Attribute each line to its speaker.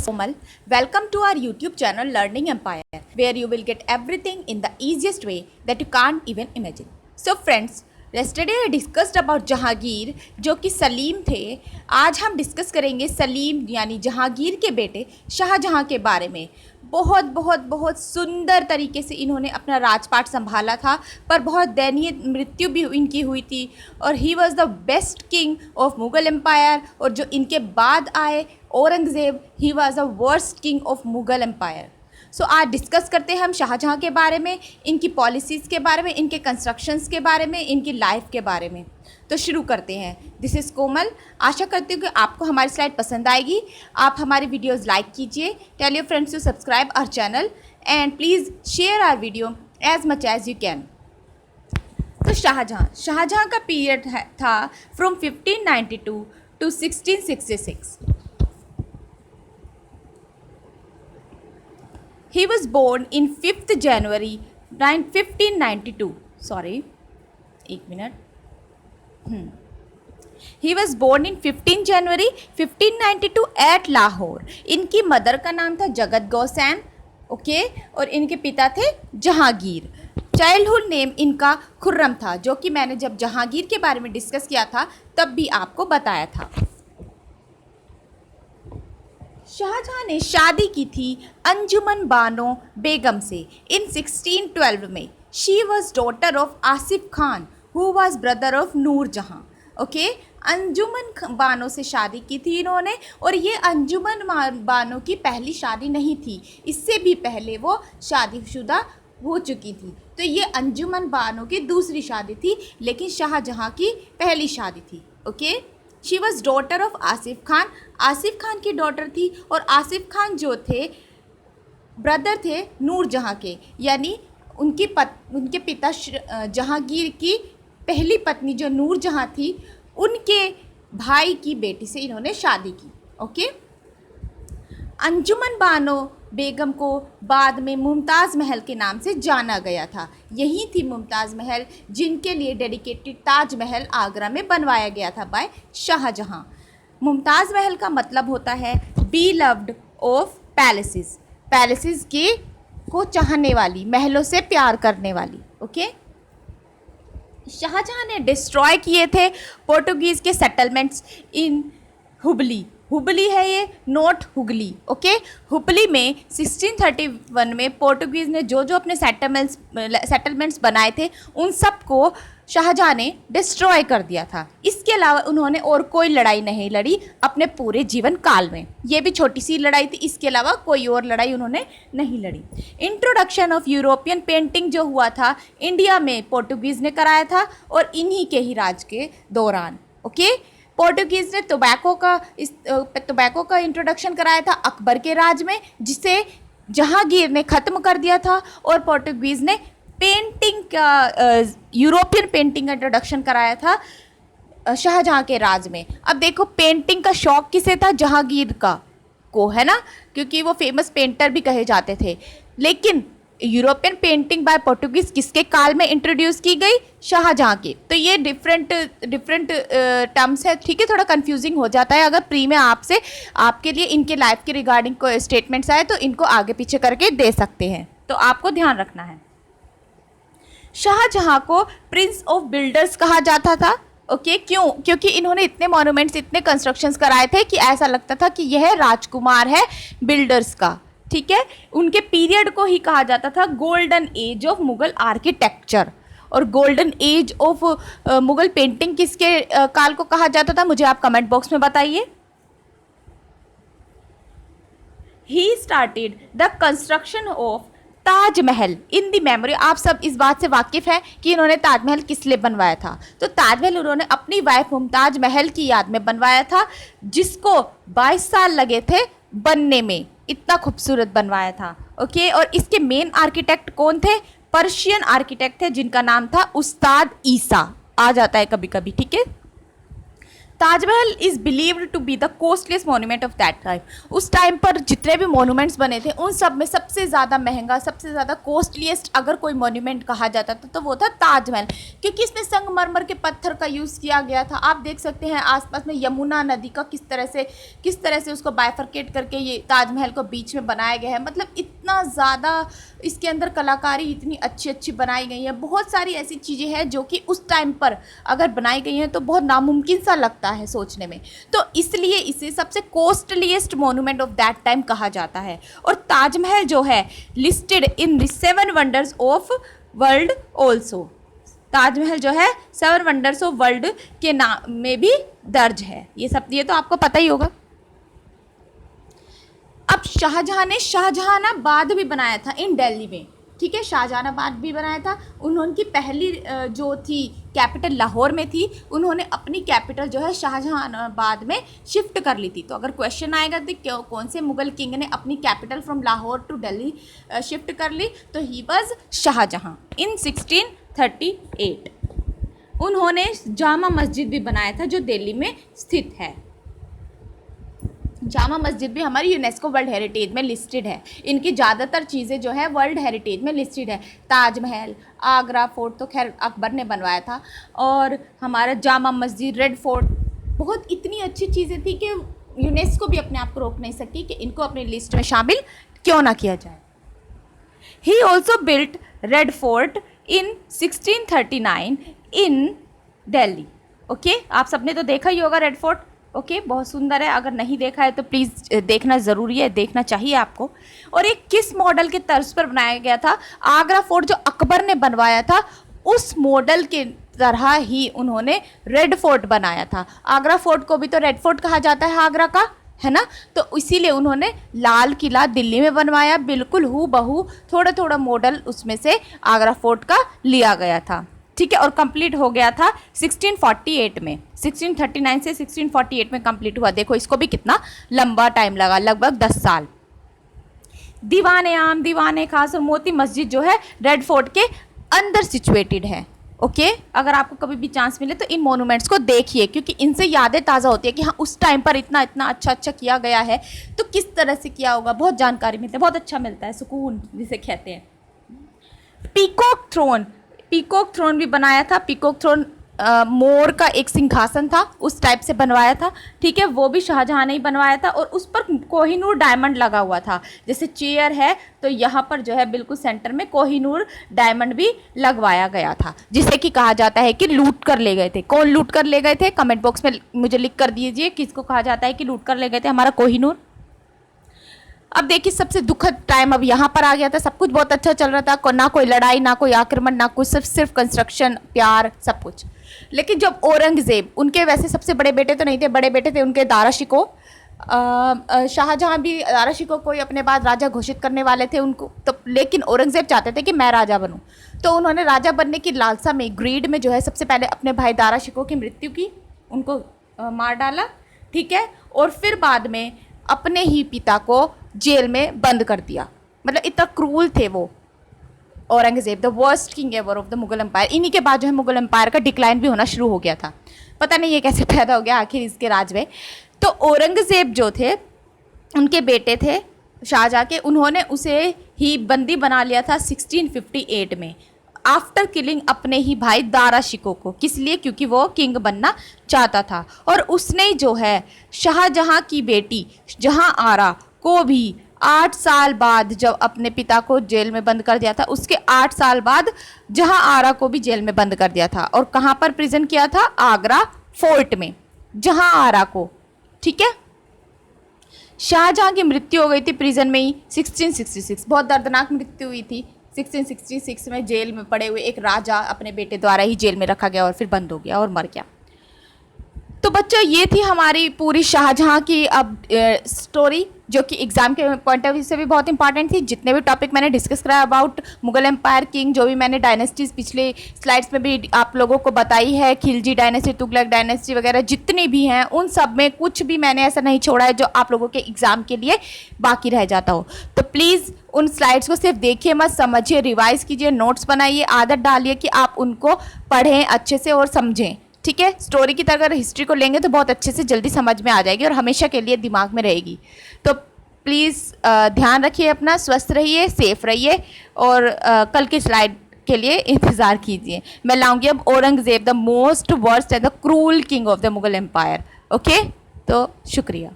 Speaker 1: is Komal. Welcome to our YouTube channel Learning Empire, where you will get everything in the easiest way that you can't even imagine. So friends, yesterday I discussed about Jahangir जो कि सलीम थे. आज हम discuss करेंगे सलीम यानी जहांगीर के बेटे शाहजहां के बारे में. बहुत बहुत बहुत सुंदर तरीके से इन्होंने अपना राजपाट संभाला था, पर बहुत दयनीय मृत्यु भी इनकी हुई थी. और he was the best king of Mughal empire. और जो इनके बाद आए Aurangzeb, he was the worst king of Mughal empire. So आज डिस्कस करते हैं हम शाहजहां के बारे में, इनकी पॉलिसीज़ के बारे में, इनके कंस्ट्रक्शंस के बारे में, इनकी लाइफ के बारे में. तो शुरू करते हैं. दिस इज़ कोमल. आशा करती हूँ कि आपको हमारी स्लाइड पसंद आएगी. आप हमारी वीडियोस लाइक कीजिए, tell your friends to subscribe our channel and please share our video as much as you can. तो शाहजहां का पीरियड था from 1592 to 1666. He was born in 5th January 1592. Sorry, एक minute. He was born in 15 January 1592 at Lahore. इनकी mother का नाम था जगत गौसैन, okay, और इनके पिता थे जहांगीर. चाइल्डहुड नेम इनका खुर्रम था, जो कि मैंने जब जहांगीर के बारे में डिस्कस किया था तब भी आपको बताया था. शाहजहां ने शादी की थी अंजुमन बानो बेगम से इन 1612 में. She was daughter of Asif Khan who was brother of Nur Jahan. Okay, अंजुमन बानो से शादी की थी इन्होंने, और ये अंजुमन बानो की पहली शादी नहीं थी. इससे भी पहले वो शादीशुदा हो चुकी थी. तो ये अंजुमन बानो की दूसरी शादी थी, लेकिन शाहजहां की पहली शादी थी. Okay, she was daughter of Asif Khan. Asif Khan की डॉटर थी, और आसिफ खान जो थे ब्रदर थे नूर जहां के, यानी उनके पिता जहांगीर की पहली पत्नी जो नूर जहां थी, उनके भाई की बेटी से इन्होंने शादी की. ओके, अंजुमन बानो बेगम को बाद में मुमताज़ महल के नाम से जाना गया था. यही थी मुमताज़ महल जिनके लिए डेडिकेटेड ताज महल आगरा में बनवाया गया था बाय शाहजहां. मुमताज़ महल का मतलब होता है be loved of palaces. Palaces के को चाहने वाली, महलों से प्यार करने वाली. ओके, शाहजहां ने डिस्ट्रॉय किए थे पोर्टुगीज़ के सेटलमेंट्स इन हुबली. हुबली है ये, नॉट हुगली. ओके, हुबली में 1631 में पोर्टुगीज़ ने जो जो अपने सेटलमेंट्स बनाए थे उन सब को शाहजहां ने डिस्ट्रॉय कर दिया था. इसके अलावा उन्होंने और कोई लड़ाई नहीं लड़ी अपने पूरे जीवन काल में. ये भी छोटी सी लड़ाई थी, इसके अलावा कोई और लड़ाई उन्होंने नहीं लड़ी. इंट्रोडक्शन ऑफ यूरोपियन पेंटिंग जो हुआ था इंडिया में पोर्टुगीज़ ने कराया था, और इन्हीं के ही राज के दौरान. ओके, पोर्टुगीज़ ने टोबैको का इंट्रोडक्शन कराया था अकबर के राज में, जिसे जहांगीर ने ख़त्म कर दिया था. और पोर्टुगीज़ ने पेंटिंग का यूरोपियन पेंटिंग का इंट्रोडक्शन कराया था शाहजहां के राज में. अब देखो, पेंटिंग का शौक़ किसे था? जहांगीर को है ना, क्योंकि वो फेमस पेंटर भी कहे जाते थे. लेकिन यूरोपियन पेंटिंग बाय पोर्टुगीज़ किसके काल में इंट्रोड्यूस की गई? शाहजहां के. तो ये डिफरेंट टर्म्स है, ठीक है, थोड़ा कंफ्यूजिंग हो जाता है. अगर प्री में आपके लिए इनके लाइफ के रिगार्डिंग कोई स्टेटमेंट्स आए तो इनको आगे पीछे करके दे सकते हैं, तो आपको ध्यान रखना है. शाहजहां को प्रिंस ऑफ बिल्डर्स कहा जाता था. ओके, क्यों? क्योंकि इन्होंने इतने मॉन्यूमेंट्स, इतने कंस्ट्रक्शंस कराए थे कि ऐसा लगता था कि यह राजकुमार है बिल्डर्स का. ठीक है, उनके पीरियड को ही कहा जाता था golden age of Mughal architecture. और golden age of Mughal painting किसके काल को कहा जाता था, मुझे आप कमेंट बॉक्स में बताइए. He started the construction of Taj Mahal in the memory. आप सब इस बात से वाकिफ़ हैं कि इन्होंने ताजमहल किस लिए बनवाया था. तो ताजमहल उन्होंने अपनी वाइफ मुमताज़ महल की याद में बनवाया था, जिसको 22 साल लगे थे बनने में. इतना खूबसूरत बनवाया था. ओके, और इसके मेन आर्किटेक्ट कौन थे? पर्शियन आर्किटेक्ट थे जिनका नाम था उस्ताद ईसा. आ जाता है कभी कभी, ठीक है. Taj Mahal is believed to be the costliest monument of that time. उस टाइम पर जितने भी मोन्यूमेंट्स बने थे उन सब में सबसे ज़्यादा महंगा, सबसे ज़्यादा कॉस्टलीस्ट अगर कोई मोन्यूमेंट कहा जाता था तो वो था ताजमहल, क्योंकि इसमें संगमरमर के पत्थर का यूज़ किया गया था। आप देख सकते हैं आसपास में यमुना नदी का किस तरह से उसको बाइफरकेट करके ये ताजमहल को बीच में बनाया गया है। मतलब इतना ज़्यादा इसके अंदर कलाकारी इतनी अच्छी अच्छी बनाई गई है। बहुत सारी ऐसी चीज़ें हैं जो कि उस टाइम पर अगर बनाई गई हैं तो बहुत नामुमकिन सा लगता है सोचने में, तो इसलिए इसे सबसे costliest monument of that time कहा जाता है। और ताजमहल जो है listed in the 7 wonders of world also. Taj Mahal जो है 7 वंडर्स ऑफ वर्ल्ड के नाम में भी दर्ज है। ये तो आपको पता ही होगा। अब शाहजहां ने शाहजहानाबाद भी बनाया था इन दिल्ली में, ठीक है, शाहजहानाबाद भी बनाया था। उनकी पहली जो थी कैपिटल लाहौर में थी, उन्होंने अपनी कैपिटल जो है शाहजहानाबाद में शिफ्ट कर ली थी। तो अगर क्वेश्चन आएगा तो कौन से मुगल किंग ने अपनी capital from Lahore to Delhi shift कर ली, तो ही वाज शाहजहां इन 1638। उन्होंने जामा मस्जिद भी बनाया था जो दिल्ली में स्थित है। जामा मस्जिद भी हमारी यूनेस्को वर्ल्ड हेरिटेज में लिस्टेड है। इनकी ज़्यादातर चीज़ें जो है वर्ल्ड हेरिटेज में लिस्टेड है। ताजमहल, आगरा फोर्ट तो खैर अकबर ने बनवाया था, और हमारा जामा मस्जिद, रेड फोर्ट, बहुत इतनी अच्छी चीज़ें थी कि यूनेस्को भी अपने आप को रोक नहीं सकी कि इनको अपनी लिस्ट में शामिल क्यों ना किया जाए। He also built red fort in 1639 in Delhi. Okay, आप सबने तो देखा ही होगा रेड फोर्ट। ओके, बहुत सुंदर है। अगर नहीं देखा है तो प्लीज़ देखना ज़रूरी है, देखना चाहिए आपको। और एक किस मॉडल के तर्ज पर बनाया गया था? आगरा फोर्ट जो अकबर ने बनवाया था उस मॉडल के तरह ही उन्होंने रेड फोर्ट बनाया था। आगरा फोर्ट को भी तो रेड फोर्ट कहा जाता है आगरा का, है ना। तो इसीलिए उन्होंने लाल किला दिल्ली में बनवाया, बिल्कुल हूबहू थोड़ा थोड़ा मॉडल उसमें से आगरा फोर्ट का लिया गया था, ठीक है। और कंप्लीट हो गया था 1648 में। 1639 से 1648 में कंप्लीट हुआ। देखो इसको भी कितना लंबा टाइम लगा, लगभग 10 साल। दीवाने आम, दीवाने खास और मोती मस्जिद जो है रेड फोर्ट के अंदर सिचुएटेड है। ओके, अगर आपको कभी भी चांस मिले तो इन मोनूमेंट्स को देखिए, क्योंकि इनसे यादें ताज़ा होती है कि हाँ उस टाइम पर इतना इतना अच्छा किया गया है, तो किस तरह से किया होगा, बहुत जानकारी मिलती है, बहुत अच्छा मिलता है, सुकून जिसे कहते हैं। पीकॉक थ्रोन भी बनाया था। पीकॉक थ्रोन मोर का एक सिंहासन था, उस टाइप से बनवाया था, ठीक है। वो भी शाहजहां ने ही बनवाया था, और उस पर कोहिनूर डायमंड लगा हुआ था। जैसे चेयर है तो यहाँ पर जो है बिल्कुल सेंटर में कोहिनूर डायमंड भी लगवाया गया था, जिसे कि कहा जाता है कि लूट कर ले गए थे। कौन लूट कर ले गए थे? कमेंट बॉक्स में मुझे लिख कर दीजिए किसको कहा जाता है कि लूट कर ले गए थे हमारा कोहिनूर। अब देखिए सबसे दुखद टाइम अब यहाँ पर आ गया था। सब कुछ बहुत अच्छा चल रहा था, ना कोई लड़ाई, ना कोई आक्रमण, ना कुछ, सिर्फ कंस्ट्रक्शन, प्यार, सब कुछ। लेकिन जब औरंगजेब, उनके वैसे सबसे बड़े बेटे तो नहीं थे, बड़े बेटे थे उनके दारा शिकोह। शाहजहां भी दारा शिकोह को ही अपने बाद राजा घोषित करने वाले थे उनको, तो लेकिन औरंगजेब चाहते थे कि मैं राजा बनूं, तो उन्होंने राजा बनने की लालसा में, ग्रीड में जो है सबसे पहले अपने भाई दारा शिकोह की मृत्यु की, उनको मार डाला, ठीक है। और फिर बाद में अपने ही पिता को जेल में बंद कर दिया। मतलब इतना क्रूल थे वो Aurangzeb, the worst king ever of the Mughal empire. इन्हीं के बाद जो है मुगल एम्पायर का डिक्लाइन भी होना शुरू हो गया था। पता नहीं ये कैसे पैदा हो गया आखिर इसके राज में। तो औरंगजेब जो थे, उनके बेटे थे शाहजहां के, उन्होंने उसे ही बंदी बना लिया था 1658 में, आफ्टर किलिंग अपने ही भाई दारा शिकोह को। किस लिए? क्योंकि वो किंग बनना चाहता था। और उसने जो है शाहजहां की बेटी जहां आरा को भी 8 साल बाद, जब अपने पिता को जेल में बंद कर दिया था, उसके 8 साल बाद जहां आरा को भी जेल में बंद कर दिया था। और कहाँ पर प्रिजन किया था? आगरा फोर्ट में, जहां आरा को, ठीक है। शाहजहां की मृत्यु हो गई थी प्रिजन में ही 1666। बहुत दर्दनाक मृत्यु हुई थी। 1666 में जेल में पड़े हुए एक राजा अपने बेटे द्वारा ही जेल में रखा गया और फिर बंद हो गया और मर गया। तो बच्चों ये थी हमारी पूरी शाहजहां की अब स्टोरी, जो कि एग्जाम के पॉइंट ऑफ व्यू से भी बहुत इंपॉर्टेंट थी। जितने भी टॉपिक मैंने डिस्कस कराया अबाउट मुगल एम्पायर किंग, जो भी मैंने डायनेस्टीज पिछले स्लाइड्स में भी आप लोगों को बताई है, खिलजी डायनेस्टी, तुगलक डायनेस्टी वगैरह जितनी भी हैं, उन सब में कुछ भी मैंने ऐसा नहीं छोड़ा है जो आप लोगों के एग्जाम के लिए बाकी रह जाता हो। तो प्लीज़ उन स्लाइड्स को सिर्फ देखिए मत, समझिए, रिवाइज कीजिए, नोट्स बनाइए, आदत डालिए कि आप उनको पढ़ें अच्छे से और समझें, ठीक है, स्टोरी की तरह अगर हिस्ट्री को लेंगे तो बहुत अच्छे से जल्दी समझ में आ जाएगी और हमेशा के लिए दिमाग में रहेगी। तो प्लीज़ ध्यान रखिए अपना, स्वस्थ रहिए, सेफ रहिए और कल की स्लाइड के लिए इंतज़ार कीजिए। मैं लाऊंगी अब Aurangzeb, the most worst and the cruel king of the Mughal empire. Okay, तो शुक्रिया।